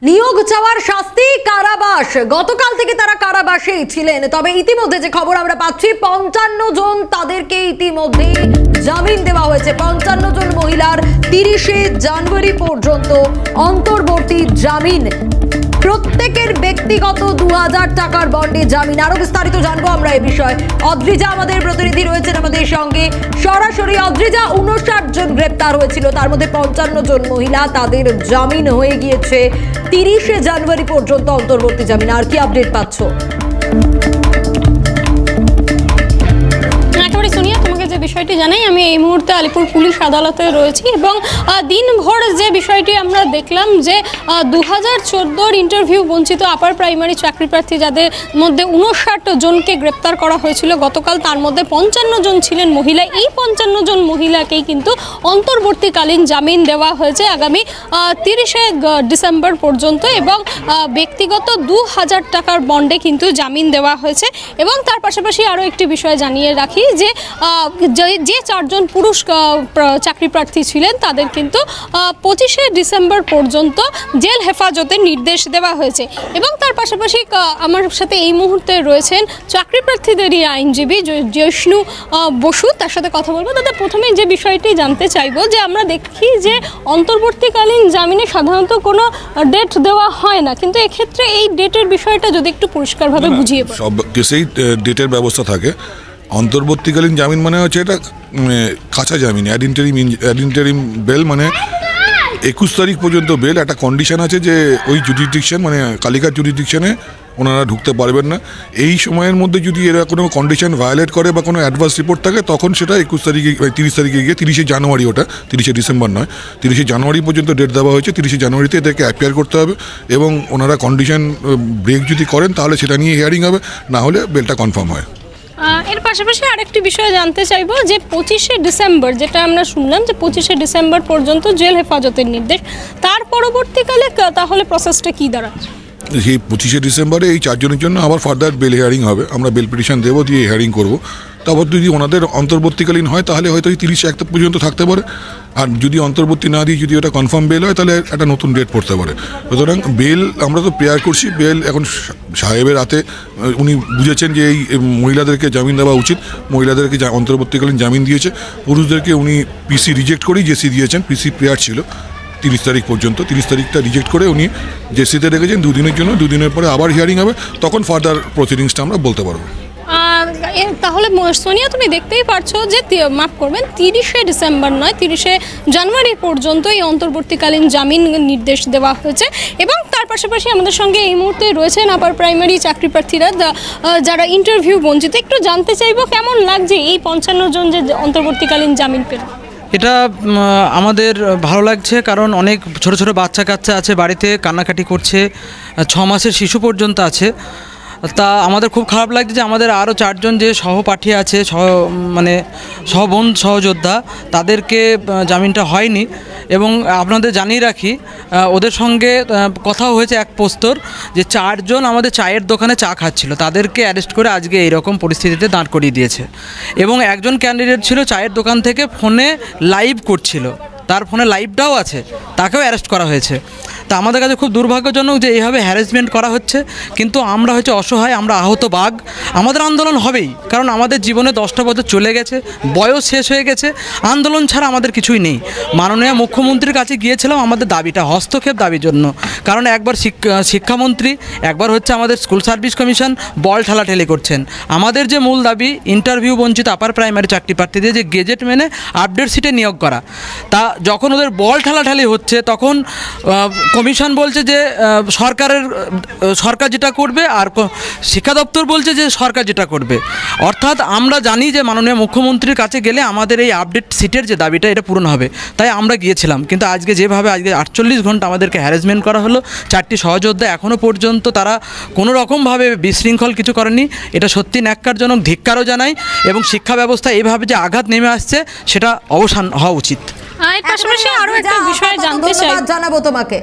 নিয়োগ চাওয়ার শাস্তি কারাবাস। গতকাল থেকে তারা কারাবাসেই ছিলেন। তবে ইতিমধ্যে যে খবর আমরা পাচ্ছি 55 জন তাদেরকে ইতিমধ্যে জামিন দেওয়া হয়েছে। 55 জন মহিলার 30শে জানুয়ারি পর্যন্ত অন্তর্বর্তী জামিন। প্রত্যেকের ব্যক্তিগত 2000 টাকার বন্ডে জামিন। আরো বিস্তারিত জানবো আমরা এই বিষয়ে। অদ্রিজা আমাদের প্রতিনিধি রয়েছেন আমাদের সঙ্গে সরাসরি। অদ্রিজা, 59 জন গ্রেপ্তার হয়েছিল, তার মধ্যে 55 জন মহিলা, তাদের জামিন হয়ে গিয়েছে 30শে জানুয়ারি পর্যন্ত অন্তর্বর্তী জামিন। আর কি আপডেট পাচ্ছ? যে বিষয়টি জানাই, আমি এই মুহূর্তে আলিপুর পুলিশ আদালতে রয়েছি এবং দিনভর যে বিষয়টি আমরা দেখলাম যে 2014 ইন্টারভিউ বঞ্চিত আপার প্রাইমারি চাকরি প্রার্থী, যাদের মধ্যে 59 জনকে গ্রেপ্তার করা হয়েছিল গতকাল, তার মধ্যে 55 জন ছিলেন মহিলা। এই 55 জন মহিলাকেই কিন্তু অন্তর্বর্তীকালীন জামিন দেওয়া হয়েছে আগামী 30শে ডিসেম্বর পর্যন্ত এবং ব্যক্তিগত 2000 টাকার বন্ডে কিন্তু জামিন দেওয়া হয়েছে। এবং তার পাশাপাশি আরও একটি বিষয় জানিয়ে রাখি যে যে 4 জন পুরুষ চাকরি প্রার্থী ছিলেন তাদের কিন্তু 25শে ডিসেম্বর পর্যন্ত জেল হেফাজতের নির্দেশ দেওয়া হয়েছে। এবং তার পাশাপাশি আমার সাথে এই মুহূর্তে রয়েছেন চাকরি প্রার্থীদেরই আইনজীবী জয়ষ্ণু বসু, তার সাথে কথা বলবো। দাদা, প্রথমে যে বিষয়টি জানতে চাইবো যে আমরা দেখি যে অন্তর্বর্তীকালীন জামিনে সাধারণত কোনো ডেট দেওয়া হয় না, কিন্তু এক্ষেত্রে এই ডেটের বিষয়টা যদি একটু পরিষ্কারভাবে বুঝিয়ে বলেন। সব কেসেই ডেটের ব্যবস্থা থাকে। অন্তর্বর্তীকালীন জামিন মানে হচ্ছে এটা কাঁচা জামিন, অ্যাডিন্টারিম বেল, মানে 21 তারিখ পর্যন্ত বেল। একটা কন্ডিশন আছে যে ওই জুডিডিকশন মানে কালিকার জুডিডিকশনে ওনারা ঢুকতে পারবেন না। এই সময়ের মধ্যে যদি এরা কোনো কন্ডিশন ভায়োলেট করে বা কোনো অ্যাডভার্স রিপোর্ট থাকে, তখন সেটা 21 তারিখে 30 তারিখে গিয়ে 30শে জানুয়ারি, ওটা 30শে ডিসেম্বর নয়, 30শে জানুয়ারি পর্যন্ত ডেট দেওয়া হয়েছে। 30শে জানুয়ারিতে এদেরকে অ্যাপিয়ার করতে হবে এবং ওনারা কন্ডিশন ব্রেক যদি করেন তাহলে সেটা নিয়ে হিয়ারিং হবে, না হলে বেলটা কনফার্ম হয়। এর পাশাপাশি আরেকটি বিষয় জানতে চাইবো যে 25শে ডিসেম্বর, যেটা আমরা শুনলাম যে 25শে ডিসেম্বর পর্যন্ত জেল হেফাজতের নির্দেশ, তার পরবর্তীকালে তাহলে প্রসেসটা কি দাঁড়াচ্ছে? সেই 25শে ডিসেম্বরে এই 4 জনের জন্য আবার ফার্দার বেল হিয়ারিং হবে। আমরা বেল পিটিশন দেবো, দিয়ে হিয়ারিং করবো। তারপর যদি ওনাদের অন্তর্বর্তীকালীন হয় তাহলে হয়তো 30 পর্যন্ত থাকতে পারে। আর যদি অন্তর্বর্তী না দিয়ে যদি ওটা কনফার্ম বেল হয় তাহলে একটা নতুন ডেট পড়তে পারে। সুতরাং বেল আমরা তো প্রেয়ার করছি। বেল এখন সাহেবের হাতে, উনি বুঝেছেন যে এই মহিলাদেরকে জামিন দেওয়া উচিত। মহিলাদেরকে অন্তর্বর্তীকালীন জামিন দিয়েছে। পুরুষদেরকে উনি পিসি রিজেক্ট করেই জেসি দিয়েছেন। পিসি প্রেয়ার ছিল 30 তারিখ পর্যন্ত, 30 তারিখটা রিজেক্ট করে উনি জেসিতে রেখেছেন 2 দিনের জন্য। 2 দিনের পরে আবার হিয়ারিং হবে, তখন ফার্দার প্রসিডিংসটা আমরা বলতে পারবো। তাহলে সোনিয়া, তুমি দেখতেই পারছো যে মাফ করবেন, 30শে ডিসেম্বর নয় 30শে জানুয়ারি পর্যন্ত এই অন্তর্বর্তীকালীন জামিন নির্দেশ দেওয়া হয়েছে। এবং তার পাশাপাশি আমাদের সঙ্গে এই মুহূর্তে রয়েছেন আপার প্রাইমারি চাকরি প্রার্থীরা, যারা ইন্টারভিউ বঞ্চিত। একটু জানতে চাইবো কেমন লাগছে এই 55 জন যে অন্তর্বর্তীকালীন জামিন পেল? এটা আমাদের ভালো লাগছে, কারণ অনেক ছোট ছোট বাচ্চা কাচ্চা আছে বাড়িতে, কান্নাকাটি করছে, 6 মাসের শিশু পর্যন্ত আছে। তা আমাদের খুব খারাপ লাগছে যে আমাদের আরও 4 জন যে সহপাঠী আছে, সহবোন সহযোদ্ধা, তাদেরকে জামিনটা হয়নি। এবং আপনাদের জানিয়ে রাখি, ওদের সঙ্গে কথাও হয়েছে এক পোস্তর, যে 4 জন আমাদের চায়ের দোকানে চা খাচ্ছিল, তাদেরকে অ্যারেস্ট করে আজকে এইরকম পরিস্থিতিতে দাঁড় করিয়ে দিয়েছে। এবং একজন ক্যান্ডিডেট ছিল চায়ের দোকান থেকে ফোনে লাইভ করছিল, তার ফোনে লাইভটাও আছে, তাকেও অ্যারেস্ট করা হয়েছে। তা আমাদের কাছে খুব দুর্ভাগ্যজনক যে এইভাবে হ্যারাসমেন্ট করা হচ্ছে। কিন্তু আমরা হচ্ছে অসহায়, আমরা আহত বাঘ। আমাদের আন্দোলন হবেই, কারণ আমাদের জীবনে 10টা বছর চলে গেছে, বয়স শেষ হয়ে গেছে। আন্দোলন ছাড়া আমাদের কিছুই নেই। মাননীয় মুখ্যমন্ত্রীর কাছে গিয়েছিলাম আমাদের দাবিটা, হস্তক্ষেপ দাবির জন্য। কারণ একবার শিক্ষামন্ত্রী, একবার হচ্ছে আমাদের স্কুল সার্ভিস কমিশন বল ঠেলাঠেলি করছেন। আমাদের যে মূল দাবি, ইন্টারভিউ বঞ্চিত আপার প্রাইমারি চাকরি প্রার্থীদের যে গেজেট মেনে আপডেট সিটে নিয়োগ করা, তা যখন ওদের বল ঠেলাঠেলি হচ্ছে তখন কমিশন বলছে যে সরকার যেটা করবে, আর শিক্ষা দপ্তর বলছে যে সরকার যেটা করবে। অর্থাৎ আমরা জানি যে মাননীয় মুখ্যমন্ত্রীর কাছে গেলে আমাদের এই আপডেট সিটের যে দাবিটা এটা পূরণ হবে, তাই আমরা গিয়েছিলাম। কিন্তু আজকে যেভাবে 48 ঘন্টা আমাদেরকে হ্যারাসমেন্ট করা হলো, 4টি সহযোদ্ধা এখনও পর্যন্ত তারা কোনো রকমভাবে বিশৃঙ্খল কিছু করেনি। এটা সত্যি ন্যাক্কারজনক, ধিক্কারও জানাই। এবং শিক্ষা ব্যবস্থা এইভাবে যে আঘাত নেমে আসছে, সেটা অবসান হওয়া উচিত। পাশাপাশি আরও একটা বিষয় জানতে চাই, জানাবো তোমাকে।